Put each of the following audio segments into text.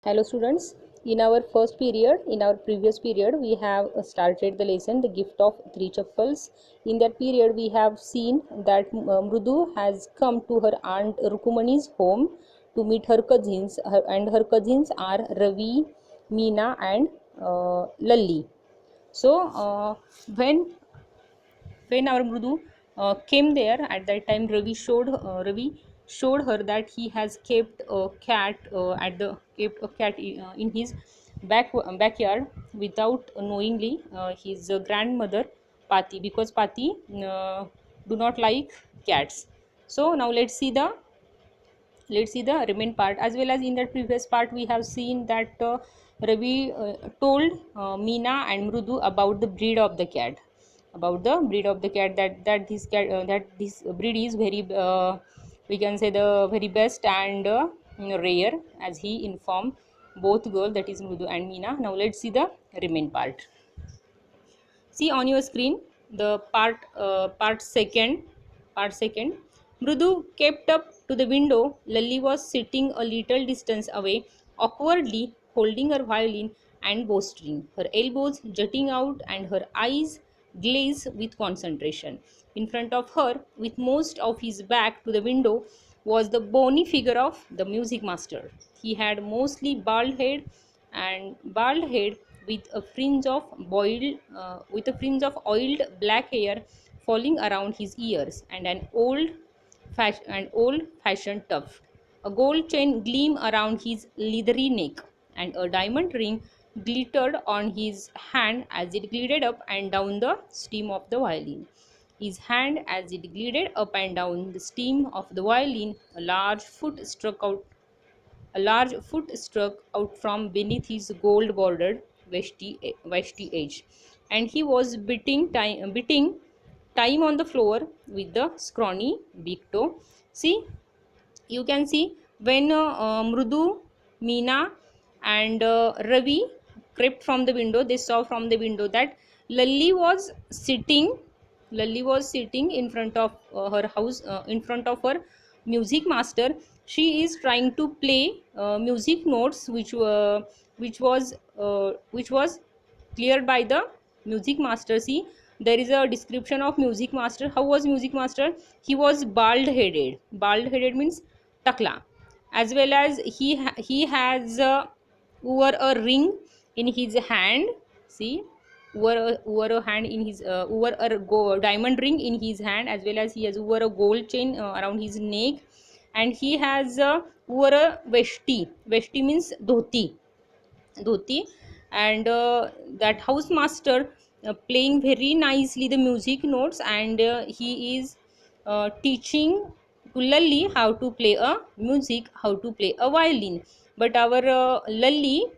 Hello students, in our previous period, we have started the lesson, the gift of three chappals. In that period, we have seen that Mrudu has come to her aunt Rukumani's home to meet her cousins, and her cousins are Ravi, Meena and Lalli. So, when our Mrudu came there, at that time Ravi showed her that he has kept a cat in his backyard without knowingly his grandmother Pati, because Pati do not like cats. So now let's see the remain part. As well as in that previous part, we have seen that Ravi told Meena and Mrudu about the breed of the cat, that this breed is very we can say the very best and rare, as he informed both girl, that is Mrudu and Meena. Now let's see the remain part. See on your screen the part second. Mrudu kept up to the window. Lalli was sitting a little distance away, awkwardly holding her violin and bowstring, her elbows jutting out and her eyes glazed with concentration. In front of her, with most of his back to the window, was the bony figure of the music master. He had mostly bald head with a fringe of oiled black hair falling around his ears, and an old fashioned tuft. A gold chain gleamed around his leathery neck, and a diamond ring glittered on his hand as it glided up and down the stem of the violin. His hand, as it glided up and down the stem of the violin, a large foot struck out from beneath his gold bordered vesty edge, and he was beating time on the floor with the scrawny big toe. See, you can see when Mrudu, Meena, and Ravi crept from the window, they saw from the window that Lalli was sitting. Lalli was sitting in front of her house, in front of her music master. She is trying to play music notes, which was cleared by the music master. See, there is a description of music master. How was music master? He was bald headed. Bald headed means takla. As well as he has wore a ring in his hand. See, wore a hand in his wore a diamond ring in his hand, as well as he has wore a gold chain around his neck, and he has wore a vesti means dhoti. And that housemaster playing very nicely the music notes, and he is teaching to Lalli how to play a music, how to play a violin. But our Lalli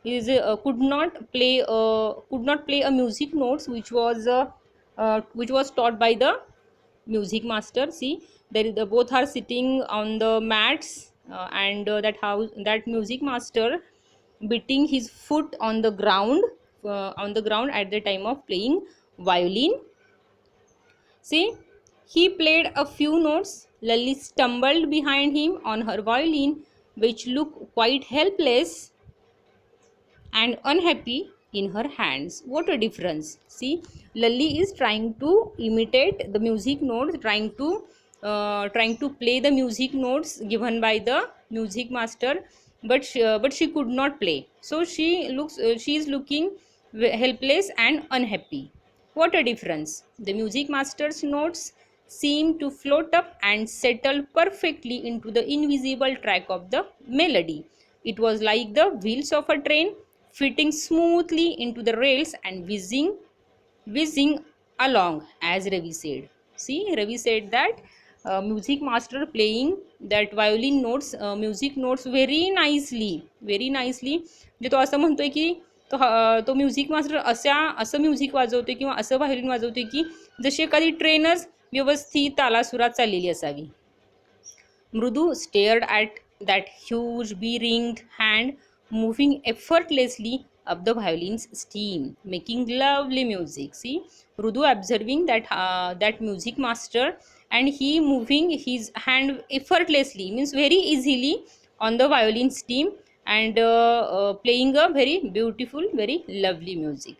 is could not play a music notes, which was taught by the music master. See, both are sitting on the mats, and that music master beating his foot on the ground at the time of playing violin. See, he played a few notes. Lalli stumbled behind him on her violin, which looked quite helpless and unhappy in her hands. What a difference! See, Lalli is trying to imitate the music notes, trying to play the music notes given by the music master, but she could not play. So she is looking helpless and unhappy. What a difference! The music master's notes seemed to float up and settle perfectly into the invisible track of the melody. It was like the wheels of a train fitting smoothly into the rails and whizzing along, as Ravi said. See, Ravi said that music master playing that violin notes, music notes very nicely. म्हणजे तो असं म्हणतोय की तो music master असं music वाजवतोय किंवा असं violin वाजवतोय की जशी एखादी ट्रेनच व्यवस्थित तालासुरात चाललेली असावी. Mrudu stared at that huge bee-ringed hand moving effortlessly up the violin's stem, making lovely music. See, Mrudu observing that music master, and he moving his hand effortlessly, means very easily on the violin stem, and playing a very beautiful, very lovely music.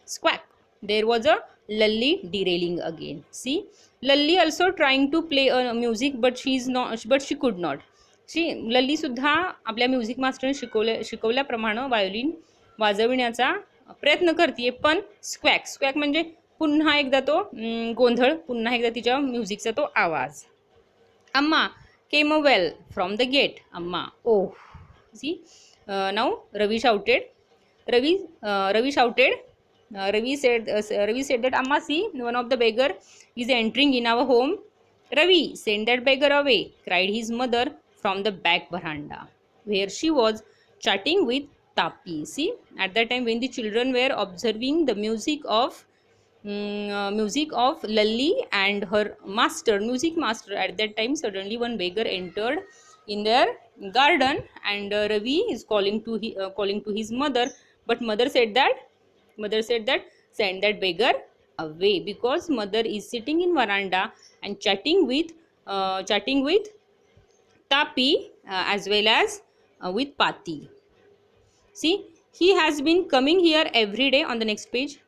Squawk. There was a Lally derailing again. See, Lally also trying to play music, but she could not. लल्ली सुद्धा आपल्या music मास्टरने शिकवल्याप्रमाणे violin वाजविण्याचा प्रयत्न करते, पण स्क्वॅक स्क्वॅक म्हणजे पुन्हा एकदा तो गोंधळ, पुन्हा एकदा तिच्या म्युझिकचा तो आवाज. Amma came a well from the gate. Amma, oh. See, now Ravi shouted. Ravi shouted. Ravi said that, Amma, see, one of the beggar is entering in our home. Ravi, send that beggar away, cried his mother from the back veranda, where she was chatting with Tapi. See, at that time when the children were observing the music of Lally and her music master, at that time suddenly one beggar entered in their garden, and Ravi is calling to his mother, but mother said that send that beggar away, because mother is sitting in veranda and chatting with Tapi, as well as with Pati. See, he has been coming here every day. On the next page,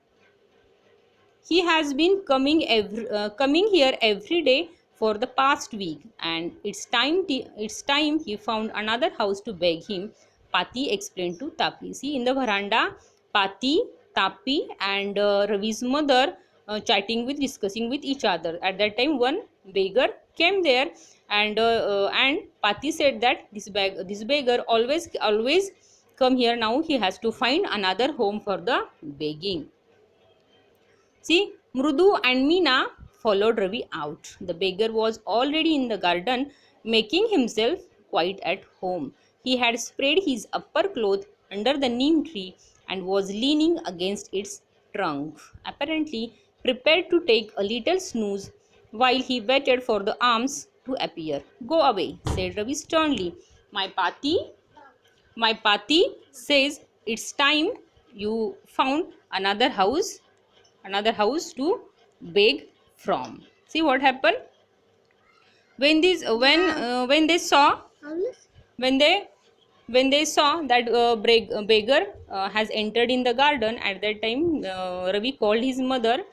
he has been coming here every day for the past week, and it's time he found another house to beg him, Pati explained to Tapi. See, in the veranda, Pati, Tapi and Ravi's mother discussing with each other. At that time one beggar came there, and Pati said that this beggar always come here. Now he has to find another home for the begging. See, Mrudu and Meena followed Ravi out. The beggar was already in the garden, making himself quite at home. He had spread his upper cloth under the neem tree and was leaning against its trunk, apparently prepared to take a little snooze while he waited for the arms to appear. Go away, said Ravi sternly. My Pati says it's time you found another house to beg from. See what happened when they saw that beggar has entered in the garden. At that time Ravi called his mother,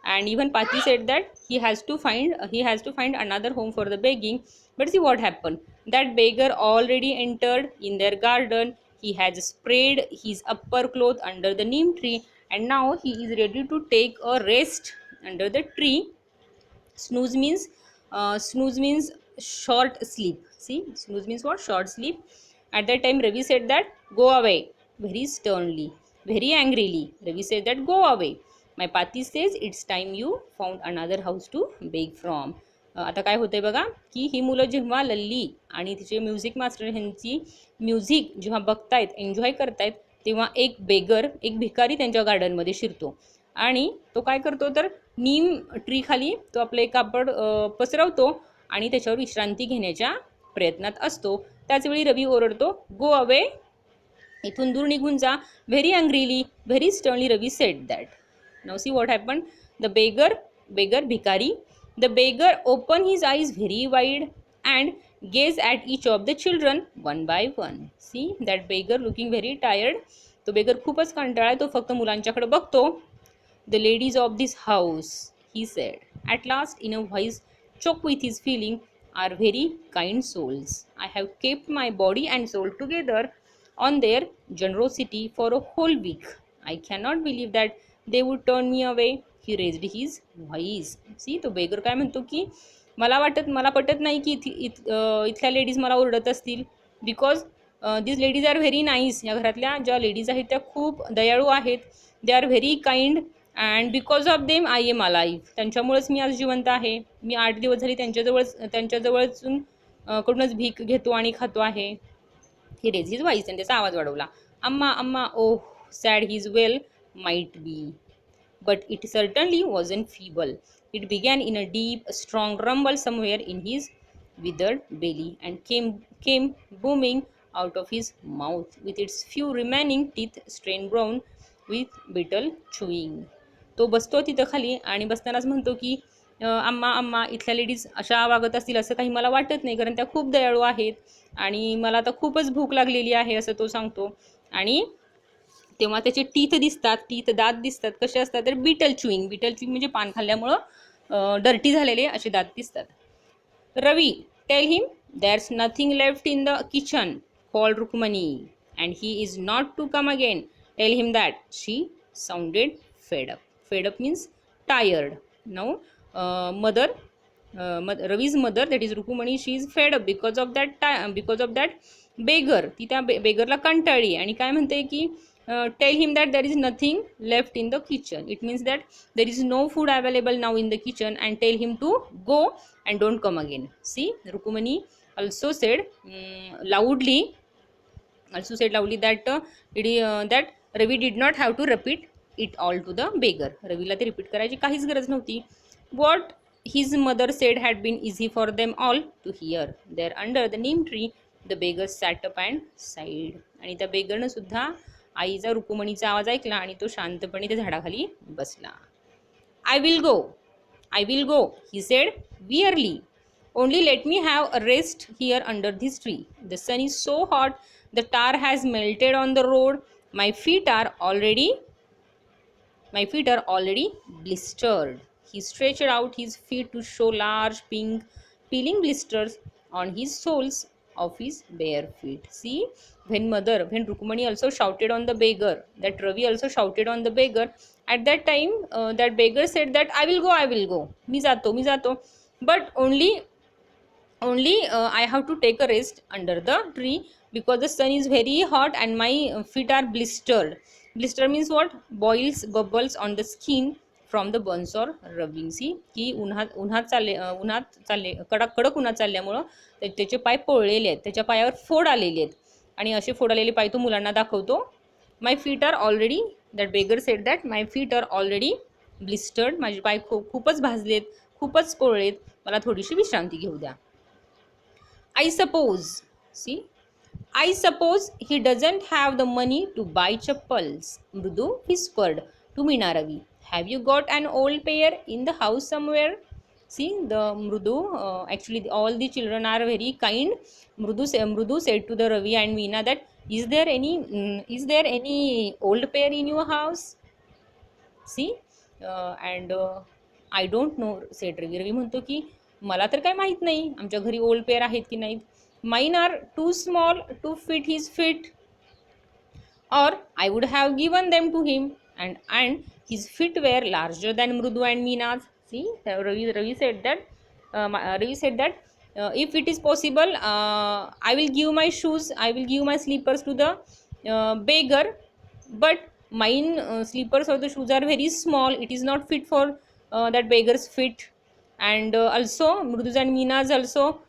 and even Pati said that he has to find another home for the begging. But see what happened, that beggar already entered in their garden. He has spread his upper cloth under the neem tree, and now he is ready to take a rest under the tree. Snooze means short sleep. See, snooze means what? Short sleep. At that time Ravi said that, go away, very sternly, very angrily. Ravi said that, go away. My Pati says it's time you found another house to beg from. आता काय होतंय बघा, की ही मुलं जेव्हा लल्ली आणि तिचे music master ह्यांची म्युझिक जेव्हा बघतायत, एन्जॉय करतायत, तेव्हा एक भिकारी त्यांच्या गार्डनमध्ये शिरतो, आणि तो काय करतो तर नीम ट्री खाली तो आपलं एक कापड पसरवतो आणि त्याच्यावर विश्रांती घेण्याच्या प्रयत्नात असतो. त्याचवेळी रवी ओरडतो, गो अवे, इथून दूर निघून जा. Very angrily, very sternly Ravi said that. Now see what happen. The beggar भिकारी, the beggar opened his eyes very wide and gazed at each of the children one by one. See, that beggar looking very tired. तो beggar खूपच कंटाळा, तो फक्त मुलांच्याकडे बघतो. The ladies of this house, he said at last in a voice choked with his feeling, are very kind souls. I have kept my body and soul together on their generosity for a whole week. I cannot believe that they would turn me away. He raised his voice. See, तो बेगर काय म्हणतो की मला पटत नाही की इथल्या ladies मला ओरडत असतील, because this ladies are very nice. या घरातल्या ज्या लेडीज आहेत त्या खूप दयाळू आहेत. They are very kind and because of them I am alive. त्यांच्यामुळेच मी आज जिवंत आहे. मी 8 दिवस झाली त्यांच्याजवळून कडूनच भीक घेतो आणि खातो आहे. ही रेज हिज व्हॉइस, आणि त्याचा आवाज वाढवला. Amma Amma, oh sad his well might be, but it certainly wasn't feeble. It began in a deep, strong rumble somewhere in his withered belly and came booming out of his mouth with its few remaining teeth strained brown with bitter chewing. तो बसतो तिथं खाली आणि बसतानाच म्हणतो की आम्हा आम्हा इथल्या लेडीज अशा वागत असतील असं काही मला वाटत नाही, कारण त्या खूप दयाळू आहेत आणि मला आता खूपच भूक लागलेली आहे असं तो सांगतो. आणि तेव्हा त्याचे टीथ दिसतात, दात दिसतात. कसे असतात तर बिटल च्युईंग म्हणजे पान खाल्ल्यामुळं डर्टी झालेले असे दात दिसतात. Ravi, tell him there's nothing left in the kitchen, called Rukmani, and he is not to come again. Tell him that. She sounded fed up. Fed up means tired. Now, Ravi's mother, that is Rukumani, she is fed up because of that beggar. ती त्या बेगरला कंटाळली आणि काय म्हणते की tell him that there is nothing left in the kitchen. It means that there is no food available now in the kitchen, and tell him to go and don't come again. See, Rukumani also said loudly that Ravi did not have to repeat it all to the beggar. रवीला ते repeat करायची काहीच गरज नव्हती. What his mother said had been easy for them all to hear. There under the neem tree the beggar sat up and sighed. आणि त्या बेगरनं सुद्धा आईचा रुकुमणीचा आवाज ऐकला आणि तो शांतपणे त्या झाडाखाली बसला. I will go, he said wearily. Only let me have a rest here under this tree. The sun is so hot, the tar has melted on the road. My feet are already blistered. He stretched out his feet to show large pink peeling blisters on his soles of his bare feet. See, when Rukmani also shouted on the beggar, that Ravi also shouted on the beggar. At that time, that beggar said that I will go. मी जातो. But only I have to take a rest under the tree because the sun is very hot and my feet are blistered. Blister means what? Boils, bubbles on the skin from the burns or rubbing. See, की उन्हात चालले कडक उन्हात चालल्यामुळं त्याचे पाय पोळलेले आहेत, त्याच्या पायावर फोड आलेले आहेत आणि असे फोड आलेले पाय तो मुलांना दाखवतो. My feet are already, that beggar said that my feet are already blistered. माझे पाय खूपच भाजलेत, खूपच पोळलेत, मला थोडीशी विश्रांती घेऊ द्या. I suppose he doesn't have the money to buy chappals, Mrudu whispered to Meena Ravi. Have you got an old pair in the house somewhere? See, the Mrudu, actually all the children are very kind. Mrudu said to the Ravi and Meena that is there any old pair in your house? See, and I don't know, said Ravi. Ravi म्हणतो की मला तर काय माहीत नाही आमच्या घरी old pair आहेत की नाहीत. Mine are too small to fit his feet, or I would have given them to him, and his feet were larger than Mrudu and Meena's. See, Ravi said that if it is possible, I will give my shoes, I will give my slippers to the beggar, but mine slippers or the shoes are very small. It is not fit for that beggar's feet, and also Mrudu's and Meena's also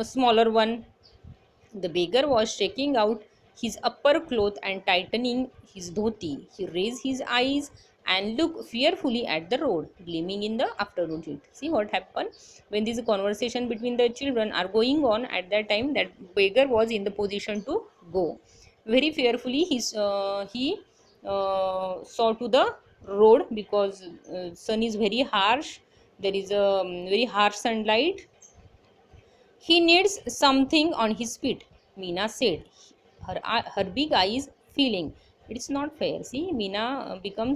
smaller one. The beggar was shaking out his upper cloth and tightening his dhoti. He raised his eyes and looked fearfully at the road gleaming in the afternoon heat. See what happened when this conversation between the children are going on. At that time, that beggar was in the position to go. Very fearfully he saw to the road because sun is very harsh. There is a very harsh sunlight. He needs something on his feet, Meena said, her big eyes feeling. It's not fair. See, Meena become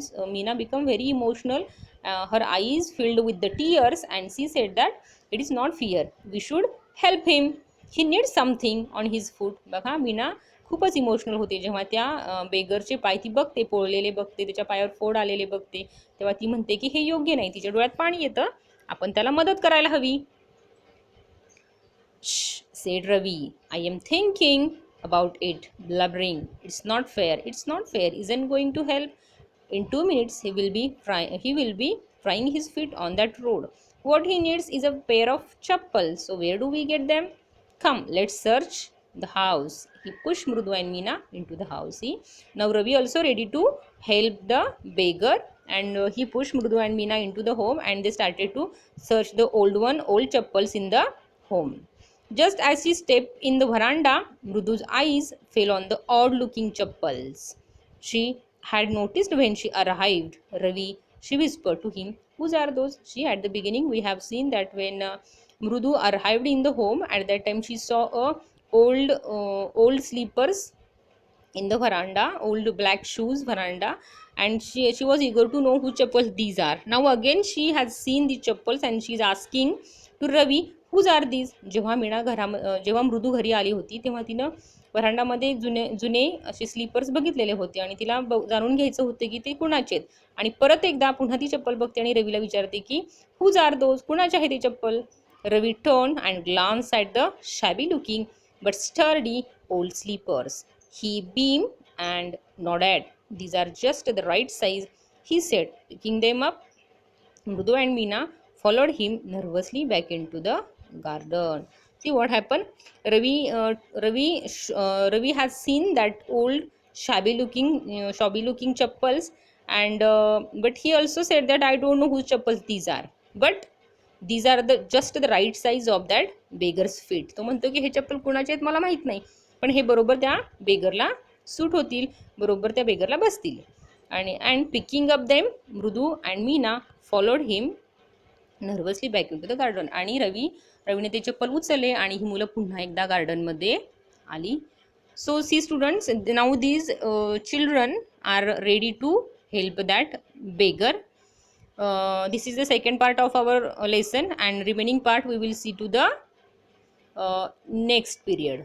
very emotional. Her eyes filled with the tears, and she said that it is not fair. We should help him. He needs something on his foot. बघा, मीना खूपच emotional होते जेव्हा त्या बेगरचे पाय ती बघते, पोळलेले बघते, त्याच्या पायावर फोड आलेले बघते, तेव्हा ती म्हणते की हे योग्य नाही. तिच्या डोळ्यात पाणी येतं, आपण त्याला मदत करायला हवी. Shh, said Ravi. I am thinking about it, blubbering. It's not fair. Isn't going to help. In 2 minutes he will be trying his feet on that road. What he needs is a pair of chappals. So where do we get them? Come, let's search the house. He pushed Mrudu and Meena into the house. See? Now Ravi also ready to help the beggar, and he pushed Mrudu and Meena into the home, and they started to search the old chappals in the home. Just as she stepped in the veranda, Mrudu's eyes fell on the odd-looking chappals she had noticed when she arrived. Ravi, she whispered to him, Whose are those? See, at the beginning we have seen that when Mrudu arrived in the home, at that time she saw a old slippers in the veranda, old black shoes veranda, and she was eager to know whose chappals these are. Now again she has seen the chappals and she is asking to Ravi, whose are these? जेव्हा मृदू घरी आली होती तेव्हा तिनं व्हरांडामध्ये जुने जुने असे स्लीपर्स बघितलेले होते आणि तिला जाणून घ्यायचं होतं की ते कुणाचे आहेत. आणि परत एकदा पुन्हा ती चप्पल बघते आणि रवीला विचारते की हुज आर दोज, कुणाचे आहे ते चप्पल? रवी turned and glanced at the shabby looking but sturdy old sleepers. He beamed and nodded. These are just the right size, he said, picking them up. Mrudu and Meena followed him nervously back into the garden. See what happened? Ravi has seen that old shabby looking chappals, and but he also said that I don't know whose chappals these are. But these are the just the right size of that beggar's feet. तो म्हणतो की हे चप्पल कुणाचे आहेत मला माहीत नाही, पण हे बरोबर त्या बेगरला सूट होतील, बरोबर त्या बेगरला बसतील. आणि and picking up them, Mridu and Meena followed him nervously back into the garden. आणि रवीने ते चप्पल उचलले आणि ही मुलं पुन्हा एकदा गार्डनमध्ये आली. So see students, now these children are ready to help that beggar. This is the second part of our lesson, and remaining part we will see to the next period.